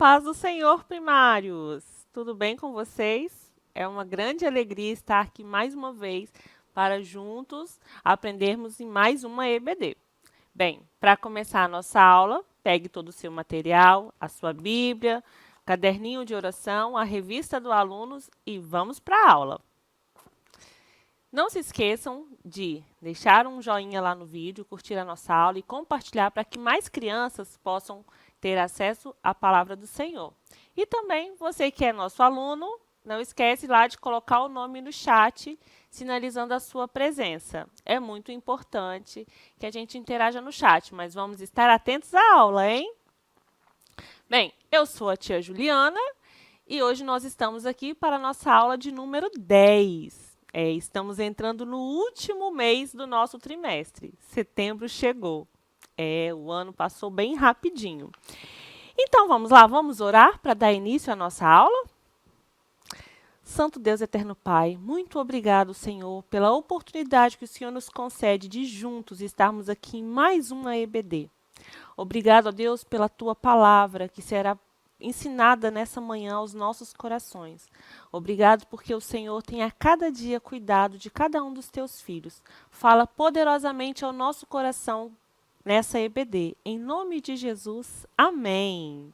paz do Senhor, primários! Tudo bem com vocês? É uma grande alegria estar aqui mais uma vez para juntos aprendermos em mais uma EBD. Bem, para começar a nossa aula, pegue todo o seu material, a sua Bíblia, caderninho de oração, a revista do alunos e vamos para a aula. Não se esqueçam de deixar um joinha lá no vídeo, curtir a nossa aula e compartilhar para que mais crianças possam ter acesso à palavra do Senhor. E também, você que é nosso aluno, não esquece lá de colocar o nome no chat, sinalizando a sua presença. É muito importante que a gente interaja no chat, mas vamos estar atentos à aula, hein? Bem, eu sou a tia Juliana e hoje nós estamos aqui para a nossa aula de número 10. Estamos entrando no último mês do nosso trimestre. Setembro chegou. O ano passou bem rapidinho. Então, vamos lá, vamos orar para dar início à nossa aula? Santo Deus, eterno Pai, muito obrigado, Senhor, pela oportunidade que o Senhor nos concede de juntos estarmos aqui em mais uma EBD. Obrigado, ó Deus, pela Tua palavra, que será ensinada nessa manhã aos nossos corações. Obrigado porque o Senhor tem a cada dia cuidado de cada um dos Teus filhos. Fala poderosamente ao nosso coração nessa EBD. Em nome de Jesus, amém.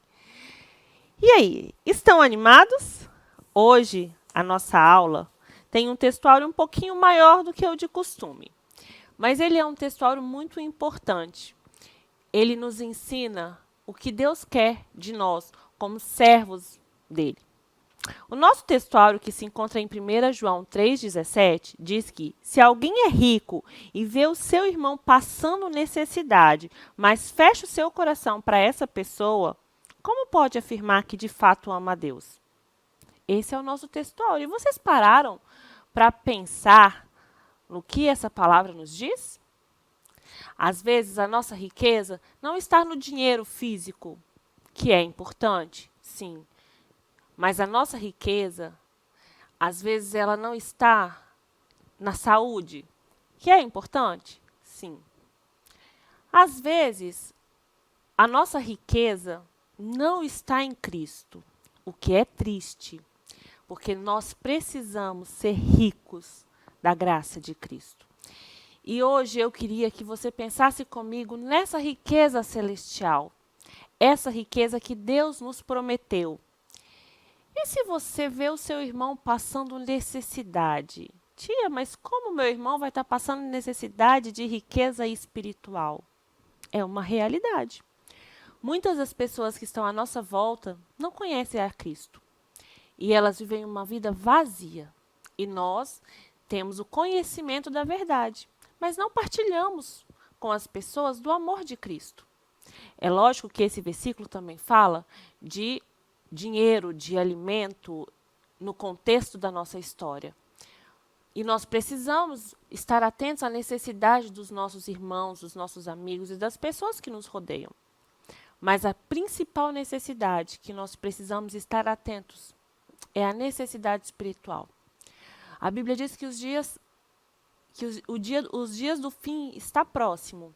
E aí, estão animados? Hoje, a nossa aula tem um textuário um pouquinho maior do que o de costume. Mas ele é um textuário muito importante. Ele nos ensina o que Deus quer de nós como servos dele. O nosso textuário, que se encontra em 1 João 3,17, diz que se alguém é rico e vê o seu irmão passando necessidade, mas fecha o seu coração para essa pessoa, como pode afirmar que de fato ama a Deus? Esse é o nosso textuário. E vocês pararam para pensar no que essa palavra nos diz? Às vezes, a nossa riqueza não está no dinheiro físico, que é importante, sim. Mas a nossa riqueza, às vezes, ela não está na saúde, que é importante, sim. Às vezes, a nossa riqueza não está em Cristo, o que é triste, porque nós precisamos ser ricos da graça de Cristo. E hoje eu queria que você pensasse comigo nessa riqueza celestial, essa riqueza que Deus nos prometeu. E se você vê o seu irmão passando necessidade? Tia, mas como meu irmão vai estar passando necessidade de riqueza espiritual? É uma realidade. Muitas das pessoas que estão à nossa volta não conhecem a Cristo. E elas vivem uma vida vazia. E nós temos o conhecimento da verdade, mas não partilhamos com as pessoas do amor de Cristo. É lógico que esse versículo também fala de dinheiro, de alimento, no contexto da nossa história. E nós precisamos estar atentos à necessidade dos nossos irmãos, dos nossos amigos e das pessoas que nos rodeiam. Mas a principal necessidade que nós precisamos estar atentos é a necessidade espiritual. A Bíblia diz que os dias do fim está próximo.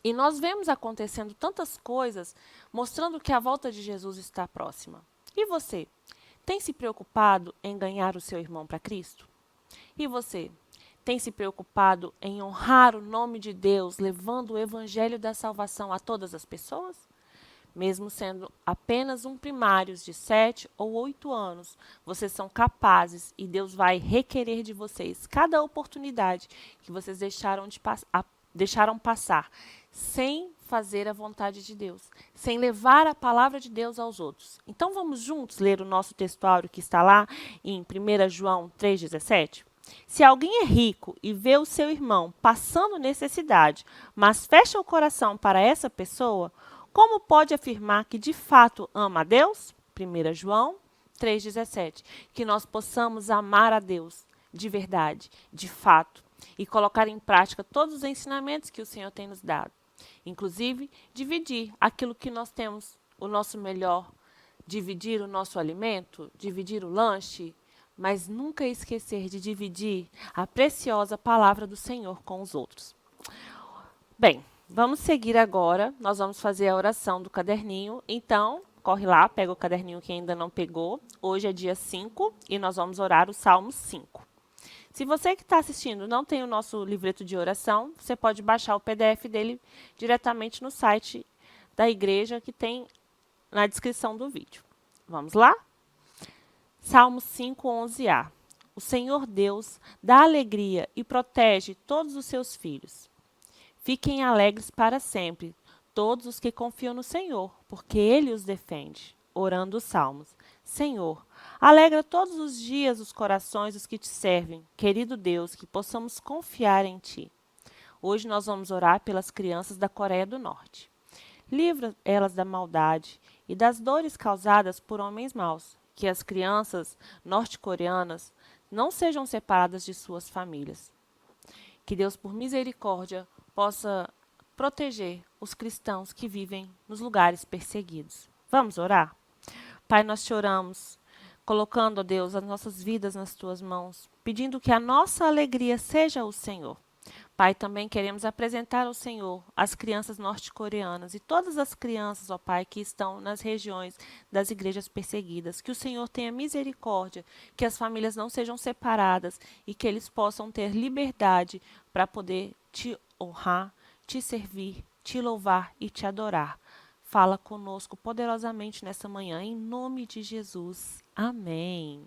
E nós vemos acontecendo tantas coisas, mostrando que a volta de Jesus está próxima. E você? Tem se preocupado em ganhar o seu irmão para Cristo? E você? Tem se preocupado em honrar o nome de Deus, levando o evangelho da salvação a todas as pessoas? Mesmo sendo apenas um primários de 7 ou 8 anos, vocês são capazes e Deus vai requerer de vocês cada oportunidade que vocês deixaram passar, sem fazer a vontade de Deus, sem levar a palavra de Deus aos outros. Então vamos juntos ler o nosso textuário que está lá em 1 João 3,17? Se alguém é rico e vê o seu irmão passando necessidade, mas fecha o coração para essa pessoa, como pode afirmar que de fato ama a Deus? 1 João 3,17. Que nós possamos amar a Deus de verdade, de fato, e colocar em prática todos os ensinamentos que o Senhor tem nos dado. Inclusive, dividir aquilo que nós temos, o nosso melhor, dividir o nosso alimento, dividir o lanche, mas nunca esquecer de dividir a preciosa palavra do Senhor com os outros. Bem, vamos seguir agora, nós vamos fazer a oração do caderninho. Então, corre lá, pega o caderninho que ainda não pegou. Hoje é dia 5 e nós vamos orar o Salmo 5. Se você que está assistindo não tem o nosso livreto de oração, você pode baixar o PDF dele diretamente no site da igreja que tem na descrição do vídeo. Vamos lá? Salmo 5, 11a. O Senhor Deus dá alegria e protege todos os seus filhos. Fiquem alegres para sempre, todos os que confiam no Senhor, porque Ele os defende. Orando os salmos. Senhor, alegra todos os dias os corações dos que te servem. Querido Deus, que possamos confiar em Ti. Hoje nós vamos orar pelas crianças da Coreia do Norte. Livra elas da maldade e das dores causadas por homens maus. Que as crianças norte-coreanas não sejam separadas de suas famílias. Que Deus, por misericórdia, possa proteger os cristãos que vivem nos lugares perseguidos. Vamos orar? Pai, nós te oramos, colocando, ó Deus, as nossas vidas nas tuas mãos, pedindo que a nossa alegria seja o Senhor. Pai, também queremos apresentar ao Senhor as crianças norte-coreanas e todas as crianças, ó Pai, que estão nas regiões das igrejas perseguidas. Que o Senhor tenha misericórdia, que as famílias não sejam separadas e que eles possam ter liberdade para poder te honrar, te servir, te louvar e te adorar. Fala conosco poderosamente nessa manhã, em nome de Jesus. Amém.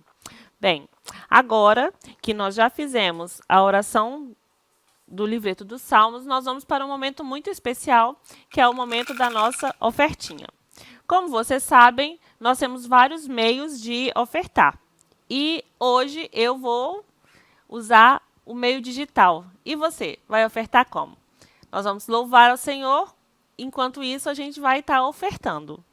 Bem, agora que nós já fizemos a oração do livreto dos Salmos, nós vamos para um momento muito especial, que é o momento da nossa ofertinha. Como vocês sabem, nós temos vários meios de ofertar. E hoje eu vou usar o meio digital. E você, vai ofertar como? Nós vamos louvar ao Senhor, enquanto isso a gente vai estar ofertando.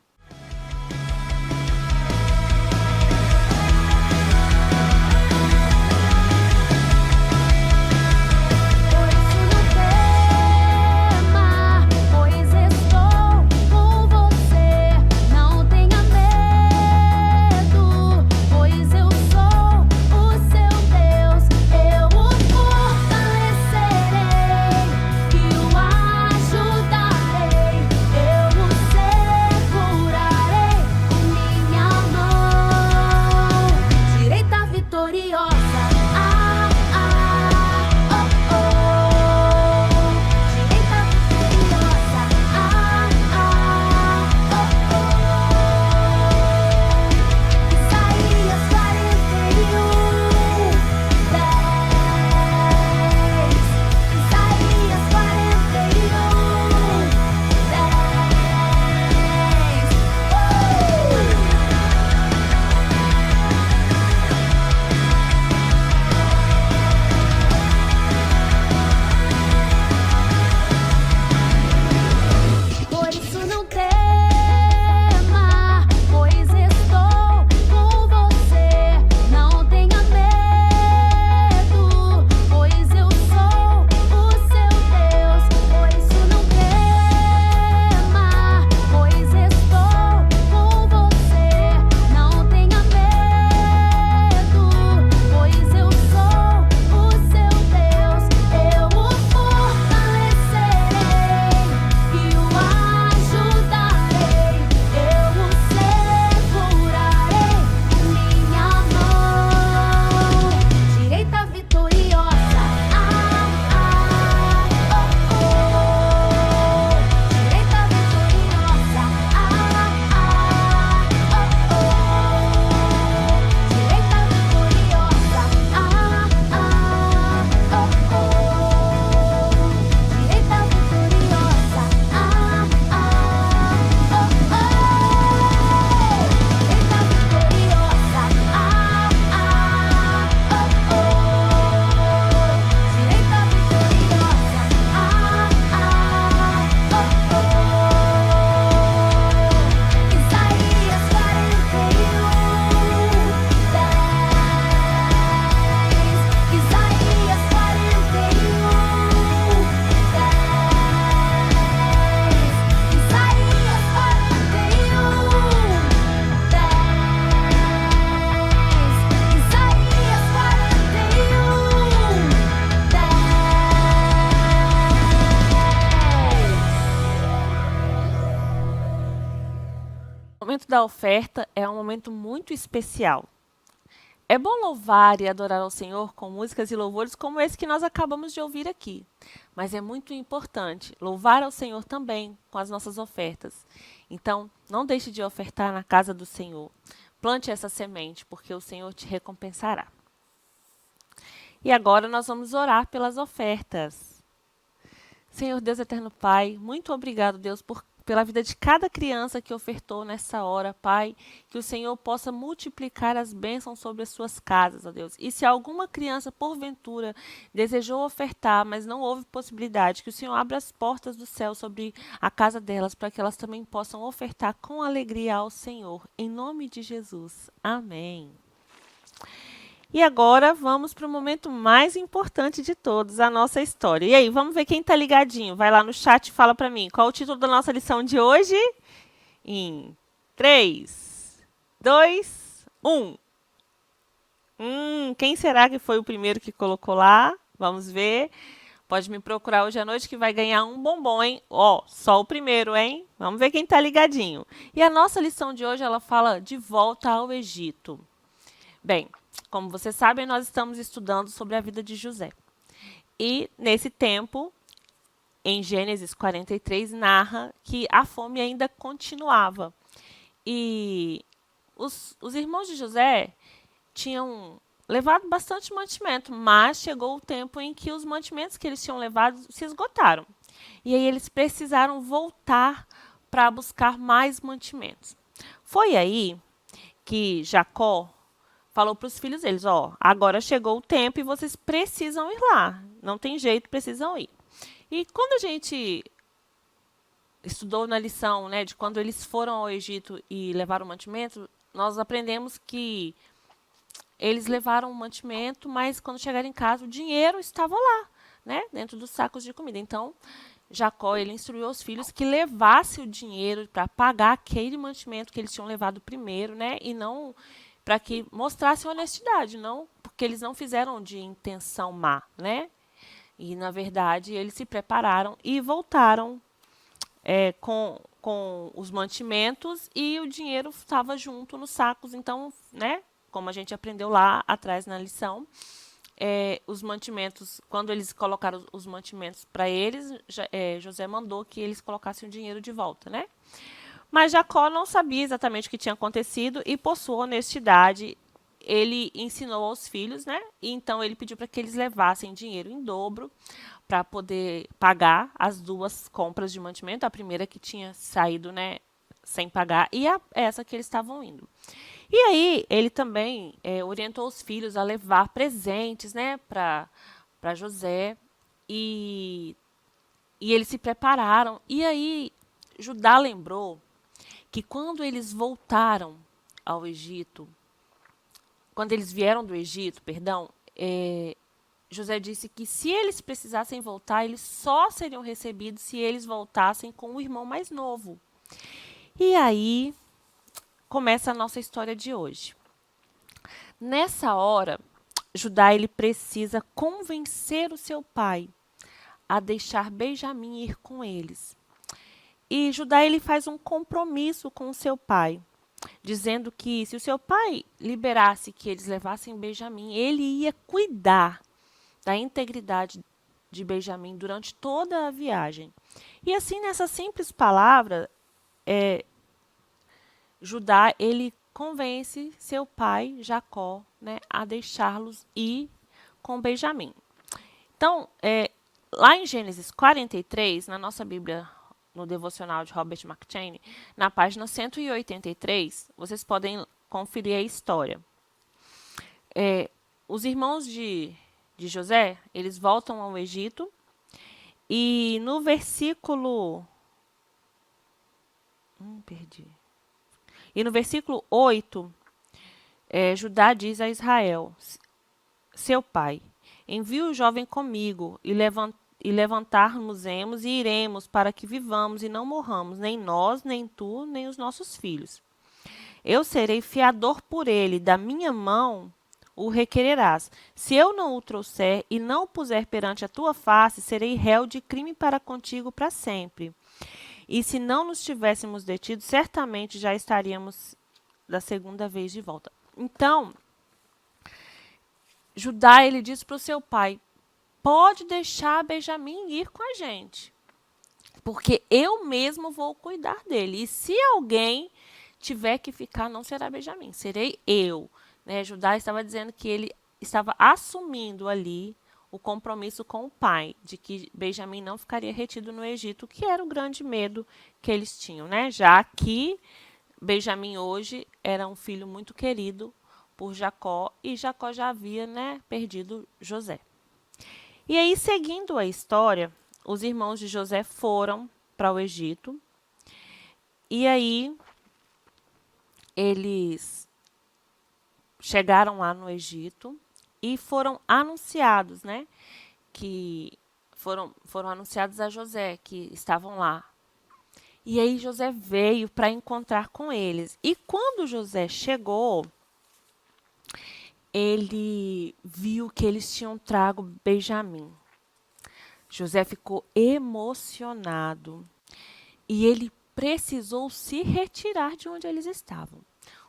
da oferta é um momento muito especial. É bom louvar e adorar ao Senhor com músicas e louvores como esse que nós acabamos de ouvir aqui. Mas é muito importante louvar ao Senhor também com as nossas ofertas. Então, não deixe de ofertar na casa do Senhor. Plante essa semente, porque o Senhor te recompensará. E agora nós vamos orar pelas ofertas. Senhor Deus Eterno Pai, muito obrigado, Deus, pela vida de cada criança que ofertou nessa hora, Pai, que o Senhor possa multiplicar as bênçãos sobre as suas casas, ó Deus. E se alguma criança, porventura, desejou ofertar, mas não houve possibilidade, que o Senhor abra as portas do céu sobre a casa delas, para que elas também possam ofertar com alegria ao Senhor. Em nome de Jesus. Amém. E agora vamos para o momento mais importante de todos, a nossa história. E aí, vamos ver quem está ligadinho. Vai lá no chat e fala para mim. Qual é o título da nossa lição de hoje? Em 3, 2, 1. Quem será que foi o primeiro que colocou lá? Vamos ver. Pode me procurar hoje à noite que vai ganhar um bombom, hein? Ó, só o primeiro, hein? Vamos ver quem está ligadinho. E a nossa lição de hoje, ela fala de volta ao Egito. Bem, como vocês sabem, nós estamos estudando sobre a vida de José. E, nesse tempo, em Gênesis 43, narra que a fome ainda continuava. E os irmãos de José tinham levado bastante mantimento, mas chegou o tempo em que os mantimentos que eles tinham levado se esgotaram. E aí eles precisaram voltar para buscar mais mantimentos. Foi aí que Jacó falou para os filhos deles, ó, agora chegou o tempo e vocês precisam ir lá. Não tem jeito, precisam ir. E quando a gente estudou na lição, né, de quando eles foram ao Egito e levaram mantimento, nós aprendemos que eles levaram o mantimento, mas quando chegaram em casa, o dinheiro estava lá, né, dentro dos sacos de comida. Então, Jacó, ele instruiu os filhos que levassem o dinheiro para pagar aquele mantimento que eles tinham levado primeiro, né, e não para que mostrassem honestidade, não, porque eles não fizeram de intenção má, né? E, na verdade, eles se prepararam e voltaram com os mantimentos e o dinheiro estava junto nos sacos. Então, né, como a gente aprendeu lá atrás na lição, os mantimentos, quando eles colocaram os mantimentos para eles, José mandou que eles colocassem o dinheiro de volta, né? Mas Jacó não sabia exatamente o que tinha acontecido e, por sua honestidade, ele ensinou aos filhos, né? E então ele pediu para que eles levassem dinheiro em dobro para poder pagar as duas compras de mantimento, a primeira que tinha saído, né, sem pagar e essa que eles estavam indo. E aí ele também orientou os filhos a levar presentes, né, para José e eles se prepararam. E aí Judá lembrou que quando eles voltaram ao Egito, quando eles vieram do Egito, perdão, José disse que se eles precisassem voltar, eles só seriam recebidos se eles voltassem com o irmão mais novo. E aí começa a nossa história de hoje. Nessa hora, Judá ele precisa convencer o seu pai a deixar Benjamim ir com eles. E Judá ele faz um compromisso com o seu pai, dizendo que se o seu pai liberasse que eles levassem Benjamim, ele ia cuidar da integridade de Benjamim durante toda a viagem. E assim, nessa simples palavra, Judá ele convence seu pai, Jacó, né, a deixá-los ir com Benjamim. Então, lá em Gênesis 43, na nossa Bíblia, no devocional de Robert McCheyne, na página 183, vocês podem conferir a história. Os irmãos de José, eles voltam ao Egito e no versículo... E no versículo 8, Judá diz a Israel, seu pai, envie o jovem comigo e levantar-nos-emos e iremos para que vivamos e não morramos, nem nós, nem tu, nem os nossos filhos. Eu serei fiador por ele, da minha mão o requererás. Se eu não o trouxer e não o puser perante a tua face, serei réu de crime para contigo para sempre. E se não nos tivéssemos detido, certamente já estaríamos da segunda vez de volta. Então, Judá, ele diz para o seu pai, pode deixar Benjamim ir com a gente, porque eu mesmo vou cuidar dele. E se alguém tiver que ficar, não será Benjamim, serei eu. Né? Judá estava dizendo que ele estava assumindo ali o compromisso com o pai, de que Benjamim não ficaria retido no Egito, que era o grande medo que eles tinham, né? Já que Benjamim hoje era um filho muito querido por Jacó, e Jacó já havia, né, perdido José. E aí, seguindo a história, os irmãos de José foram para o Egito, e aí eles chegaram lá no Egito e foram anunciados, né, que foram anunciados a José, que estavam lá. E aí José veio para encontrar com eles. E quando José chegou, ele viu que eles tinham trago Benjamim. José ficou emocionado e ele precisou se retirar de onde eles estavam.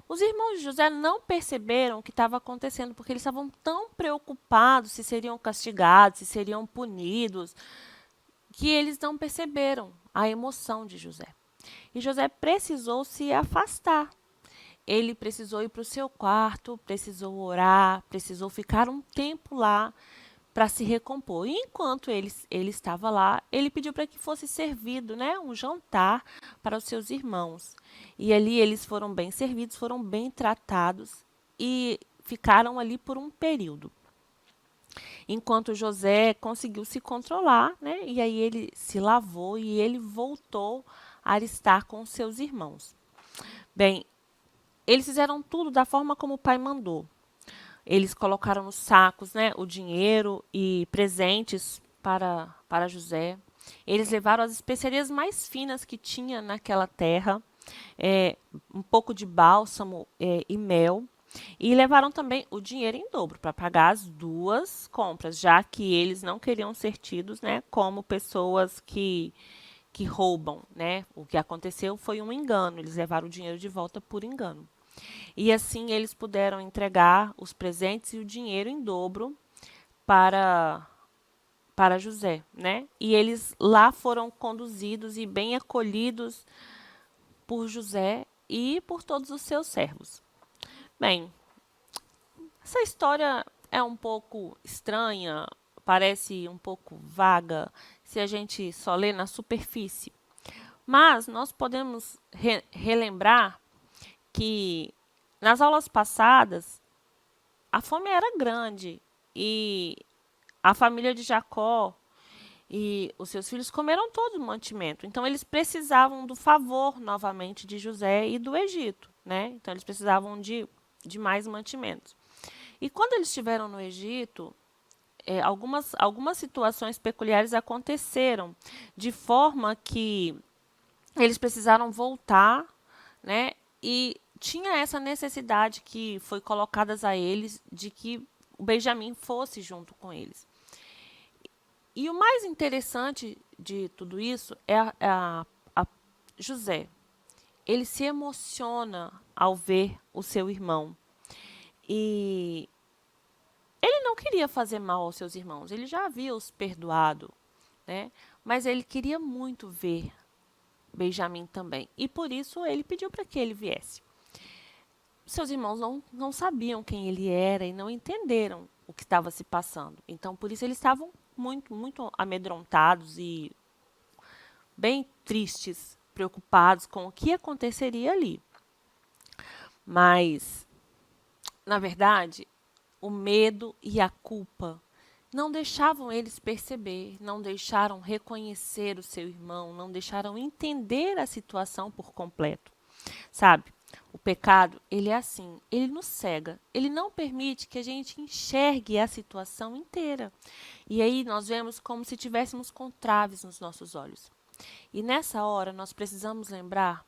Os irmãos de José não perceberam o que estava acontecendo, porque eles estavam tão preocupados se seriam castigados, se seriam punidos, que eles não perceberam a emoção de José. E José precisou se afastar. Ele precisou ir para o seu quarto, precisou orar, precisou ficar um tempo lá para se recompor. E enquanto ele estava lá, ele pediu para que fosse servido, né, um jantar para os seus irmãos. E ali eles foram bem servidos, foram bem tratados e ficaram ali por um período. Enquanto José conseguiu se controlar, né, e aí ele se lavou e ele voltou a estar com seus irmãos. Bem, eles fizeram tudo da forma como o pai mandou. Eles colocaram nos sacos, né, o dinheiro e presentes para José. Eles levaram as especiarias mais finas que tinha naquela terra, um pouco de bálsamo e mel. E levaram também o dinheiro em dobro para pagar as duas compras, já que eles não queriam ser tidos, né, como pessoas que roubam. Né? O que aconteceu foi um engano, eles levaram o dinheiro de volta por engano. E assim eles puderam entregar os presentes e o dinheiro em dobro para José, né? E eles lá foram conduzidos e bem acolhidos por José e por todos os seus servos. Bem, essa história é um pouco estranha, parece um pouco vaga se a gente só lê na superfície. Mas nós podemos relembrar que nas aulas passadas a fome era grande e a família de Jacó e os seus filhos comeram todo o mantimento. Então eles precisavam do favor novamente de José e do Egito, né? Então eles precisavam de mais mantimentos. E quando eles estiveram no Egito, algumas situações peculiares aconteceram, de forma que eles precisaram voltar, né? E tinha essa necessidade que foi colocada a eles de que o Benjamim fosse junto com eles. E o mais interessante de tudo isso é a José. Ele se emociona ao ver o seu irmão. E ele não queria fazer mal aos seus irmãos, ele já havia os perdoado, né? Mas ele queria muito ver Benjamim também. E por isso ele pediu para que ele viesse. Seus irmãos não sabiam quem ele era e não entenderam o que estava se passando. Então, por isso, eles estavam muito amedrontados e bem tristes, preocupados com o que aconteceria ali. Mas, na verdade, o medo e a culpa não deixavam eles perceber, não deixaram reconhecer o seu irmão, não deixaram entender a situação por completo. Sabe? O pecado, ele é assim, ele nos cega, ele não permite que a gente enxergue a situação inteira. E aí nós vemos como se tivéssemos com traves nos nossos olhos. E nessa hora nós precisamos lembrar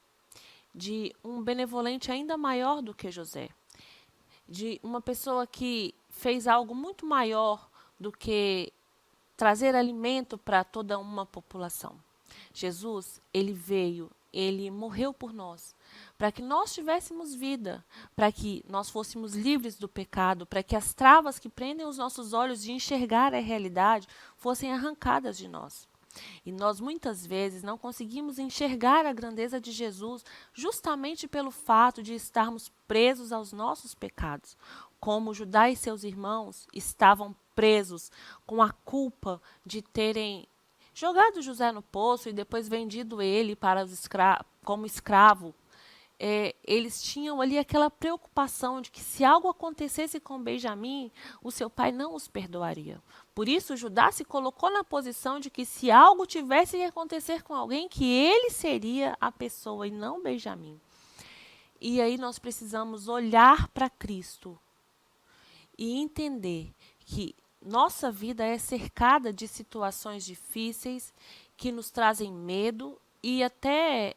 de um benevolente ainda maior do que José, de uma pessoa que fez algo muito maior do que trazer alimento para toda uma população. Jesus, ele veio, ele morreu por nós, para que nós tivéssemos vida, para que nós fôssemos livres do pecado, para que as travas que prendem os nossos olhos de enxergar a realidade fossem arrancadas de nós. E nós muitas vezes não conseguimos enxergar a grandeza de Jesus justamente pelo fato de estarmos presos aos nossos pecados, como Judá e seus irmãos estavam presos com a culpa de terem jogado José no poço e depois vendido ele para como escravo. Eles tinham ali aquela preocupação de que se algo acontecesse com Benjamim, o seu pai não os perdoaria. Por isso, Judá se colocou na posição de que se algo tivesse que acontecer com alguém, que ele seria a pessoa e não Benjamim. E aí nós precisamos olhar para Cristo e entender que nossa vida é cercada de situações difíceis que nos trazem medo e até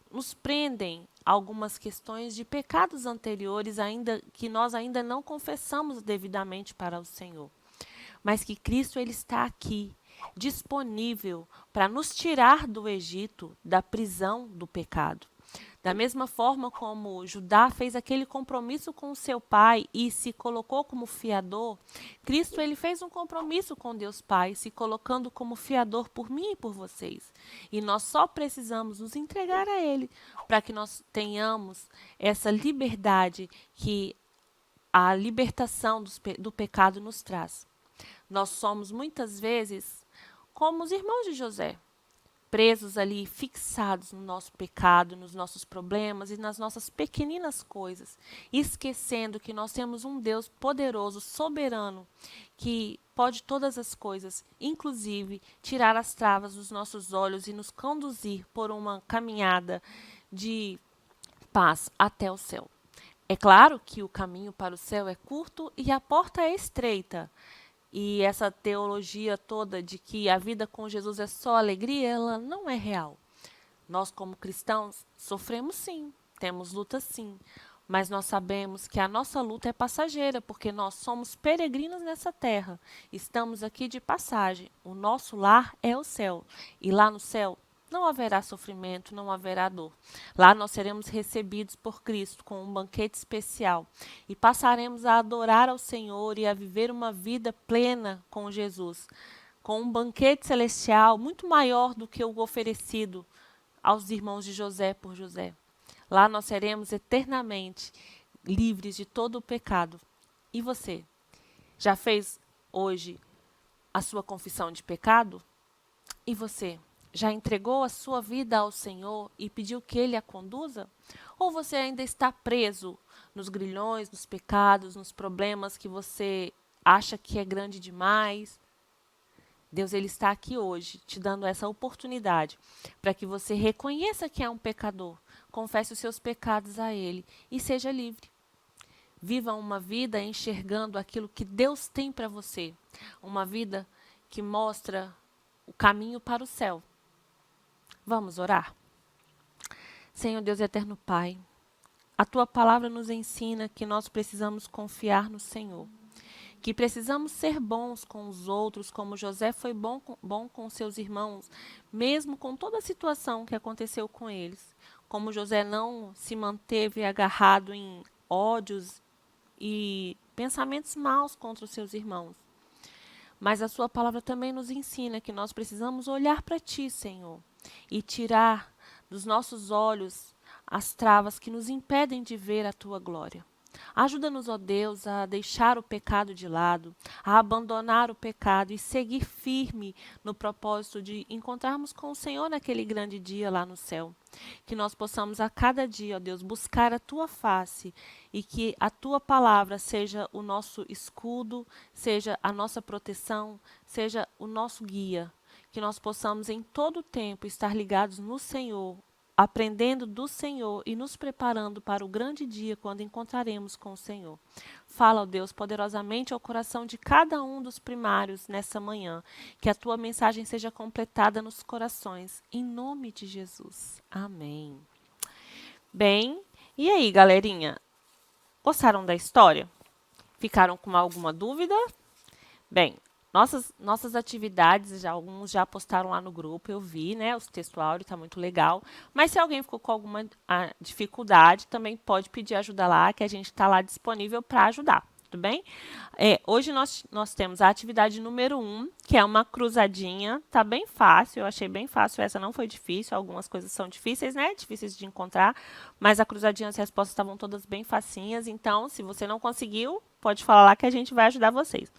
nos prendem algumas questões de pecados anteriores ainda que nós ainda não confessamos devidamente para o Senhor. Mas que Cristo ele está aqui, disponível para nos tirar do Egito, da prisão do pecado. Da mesma forma como Judá fez aquele compromisso com o seu pai e se colocou como fiador, Cristo ele fez um compromisso com Deus Pai, se colocando como fiador por mim e por vocês. E nós só precisamos nos entregar a Ele para que nós tenhamos essa liberdade que a libertação do pecado nos traz. Nós somos muitas vezes como os irmãos de José, presos ali, fixados no nosso pecado, nos nossos problemas e nas nossas pequeninas coisas, esquecendo que nós temos um Deus poderoso, soberano, que pode todas as coisas, inclusive tirar as travas dos nossos olhos e nos conduzir por uma caminhada de paz até o céu. É claro que o caminho para o céu é curto e a porta é estreita. E essa teologia toda de que a vida com Jesus é só alegria, ela não é real. Nós, como cristãos, sofremos sim, temos luta sim, mas nós sabemos que a nossa luta é passageira, porque nós somos peregrinos nessa terra, estamos aqui de passagem, o nosso lar é o céu, e lá no céu não haverá sofrimento, não haverá dor. Lá nós seremos recebidos por Cristo com um banquete especial e passaremos a adorar ao Senhor e a viver uma vida plena com Jesus, com um banquete celestial muito maior do que o oferecido aos irmãos de José por José. Lá nós seremos eternamente livres de todo o pecado. E você? Já fez hoje a sua confissão de pecado? E você? Já entregou a sua vida ao Senhor e pediu que Ele a conduza? Ou você ainda está preso nos grilhões, nos pecados, nos problemas que você acha que é grande demais? Deus ele está aqui hoje, te dando essa oportunidade para que você reconheça que é um pecador, confesse os seus pecados a Ele e seja livre. Viva uma vida enxergando aquilo que Deus tem para você, uma vida que mostra o caminho para o céu. Vamos orar? Senhor Deus eterno Pai, a Tua palavra nos ensina que nós precisamos confiar no Senhor, que precisamos ser bons com os outros, como José foi bom com seus irmãos, mesmo com toda a situação que aconteceu com eles. Como José não se manteve agarrado em ódios e pensamentos maus contra os seus irmãos. Mas a sua palavra também nos ensina que nós precisamos olhar para Ti, Senhor, e tirar dos nossos olhos as travas que nos impedem de ver a Tua glória. Ajuda-nos, ó Deus, a deixar o pecado de lado, a abandonar o pecado e seguir firme no propósito de encontrarmos com o Senhor naquele grande dia lá no céu. Que nós possamos a cada dia, ó Deus, buscar a Tua face e que a Tua palavra seja o nosso escudo, seja a nossa proteção, seja o nosso guia. Que nós possamos em todo o tempo estar ligados no Senhor, aprendendo do Senhor e nos preparando para o grande dia quando encontraremos com o Senhor. Fala, ó Deus, poderosamente ao coração de cada um dos primários nessa manhã. Que a Tua mensagem seja completada nos corações. Em nome de Jesus. Amém. Bem, e aí, galerinha? Gostaram da história? Ficaram com alguma dúvida? Bem, Nossas atividades, alguns já postaram lá no grupo, eu vi, né? Os textuários tá muito legal. Mas se alguém ficou com alguma dificuldade, também pode pedir ajuda lá, que a gente está lá disponível para ajudar, tudo bem? Hoje nós temos a atividade número 1, que é uma cruzadinha. Tá bem fácil, eu achei bem fácil. Essa não foi difícil, algumas coisas são difíceis, né? Difíceis de encontrar. Mas a cruzadinha, as respostas estavam todas bem facinhas. Então, se você não conseguiu, pode falar lá que a gente vai ajudar vocês.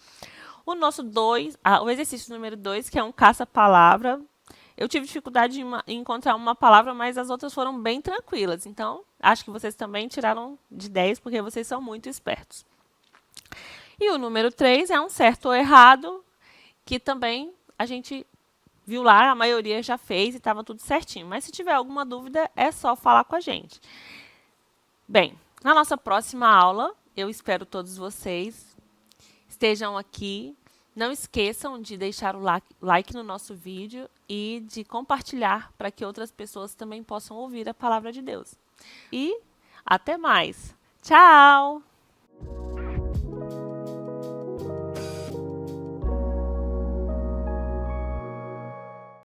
O exercício número 2, que é um caça-palavra. Eu tive dificuldade em encontrar uma palavra, mas as outras foram bem tranquilas. Então, acho que vocês também tiraram de 10, porque vocês são muito espertos. E o número 3 é um certo ou errado, que também a gente viu lá, a maioria já fez e estava tudo certinho. Mas se tiver alguma dúvida, é só falar com a gente. Bem, na nossa próxima aula, eu espero todos vocês estejam aqui. Não esqueçam de deixar o like no nosso vídeo e de compartilhar para que outras pessoas também possam ouvir a palavra de Deus. E até mais. Tchau!